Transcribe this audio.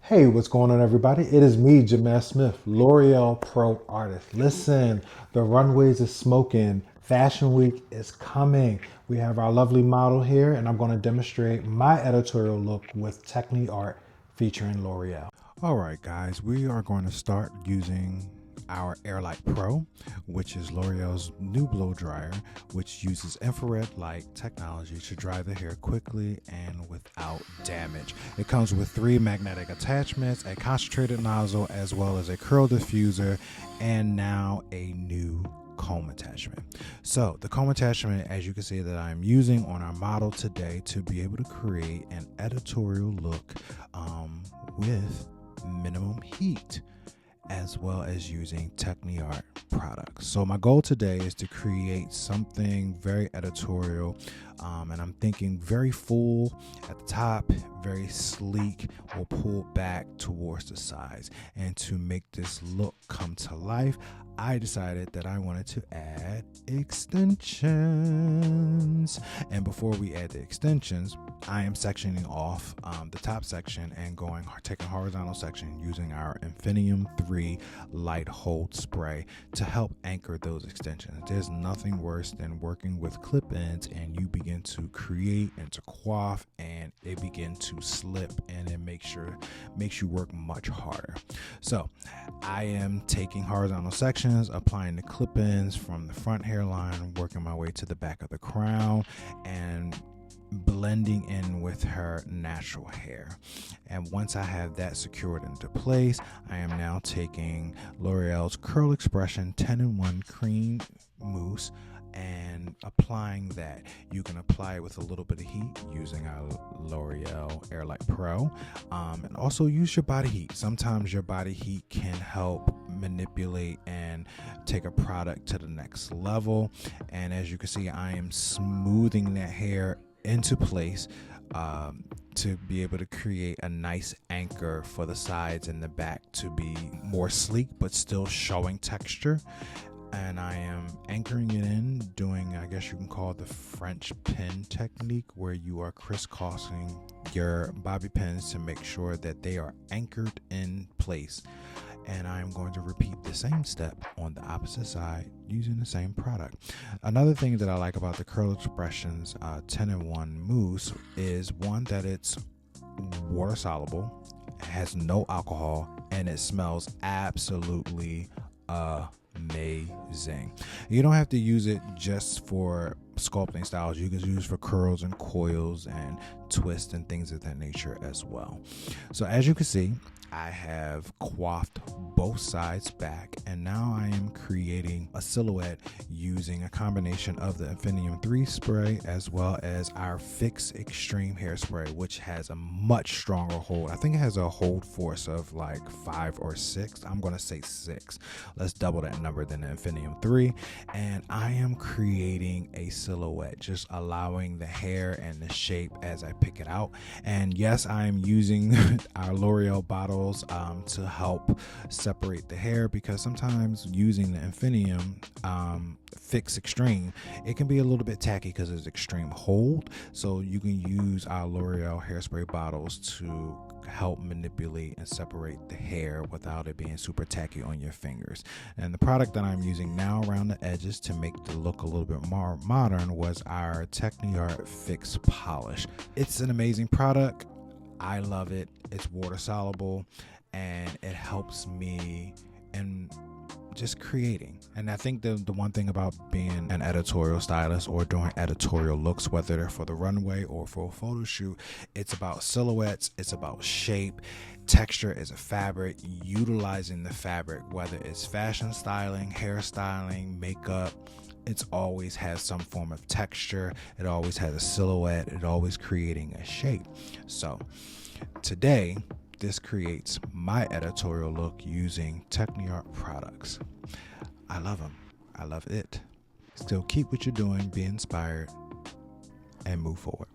Hey, what's going on, everybody? It is me, Jamez Smith, L'Oréal Pro Artist. Listen, the runways is smoking. Fashion Week is coming. We have our lovely model here, and I'm going to demonstrate my editorial look with Tecni.ART featuring L'Oreal. All right, guys, we are going to start using our AirLight Pro, which is L'Oreal's new blow dryer, which uses infrared light technology to dry the hair quickly and without damage. It comes with 3 magnetic attachments, a concentrated nozzle, as well as a curl diffuser, and now a new comb attachment. So the comb attachment, as you can see, that I'm using on our model today to be able to create an editorial look with minimum heat, as well as using Tecni.ART products. So my goal today is to create something very editorial, and I'm thinking very full at the top, very sleek, will pull back towards the sides. And to make this look come to life, I decided that I wanted to add extensions. And before we add the extensions, I am sectioning off the top section and taking horizontal section using our Infinium 3 light hold spray to help anchor those extensions. There's nothing worse than working with clip-ins and you begin to create and to coif and they begin to slip, and it makes you work much harder. So I am taking horizontal sections, applying the clip-ins from the front hairline, working my way to the back of the crown, and blending in with her natural hair. And once I have that secured into place, I am now taking L'Oreal's Curl Expression 10-in-1 Cream Mousse and applying that. You can apply it with a little bit of heat using our L'Oreal AirLight Pro, and also use your body heat. Sometimes your body heat can help manipulate and take a product to the next level. And as you can see, I am smoothing that hair into place to be able to create a nice anchor for the sides and the back to be more sleek but still showing texture. And I am anchoring it in, doing, I guess you can call it the French pin technique, where you are crisscrossing your bobby pins to make sure that they are anchored in place. And I'm going to repeat the same step on the opposite side using the same product. Another thing that I like about the Curl Expressions 10-in-1 Mousse is, one, that it's water soluble, has no alcohol, and it smells absolutely amazing. You don't have to use it just for sculpting styles. You can use for curls and coils and twists and things of that nature as well. So as you can see, I have coiffed both sides back, and now I am creating a silhouette using a combination of the Infinium 3 spray as well as our Fix Extreme hairspray, which has a much stronger hold. I think it has a hold force of like 5 or 6. I'm going to say 6. Let's double that number than the Infinium 3. And I am creating a silhouette, just allowing the hair and the shape as I pick it out. And yes, I am using our L'Oreal bottles to help separate the hair, because sometimes using the Infinium Fix Extreme, it can be a little bit tacky because it's extreme hold. So you can use our L'Oreal hairspray bottles to help manipulate and separate the hair without it being super tacky on your fingers. And the product that I'm using now around the edges to make the look a little bit more modern was our Tecni.ART Fix Polish. It's an amazing product. I love it. It's water soluble and it helps me in just creating. And I think the one thing about being an editorial stylist or doing editorial looks, whether they're for the runway or for a photo shoot, it's about silhouettes, it's about shape. Texture is a fabric, utilizing the fabric, whether it's fashion styling, hairstyling, makeup. It's always has some form of texture. It always has a silhouette. It always creating a shape. So today, this creates my editorial look using Tecni.ART products. I love them. I love it. Still keep what you're doing, be inspired, and move forward.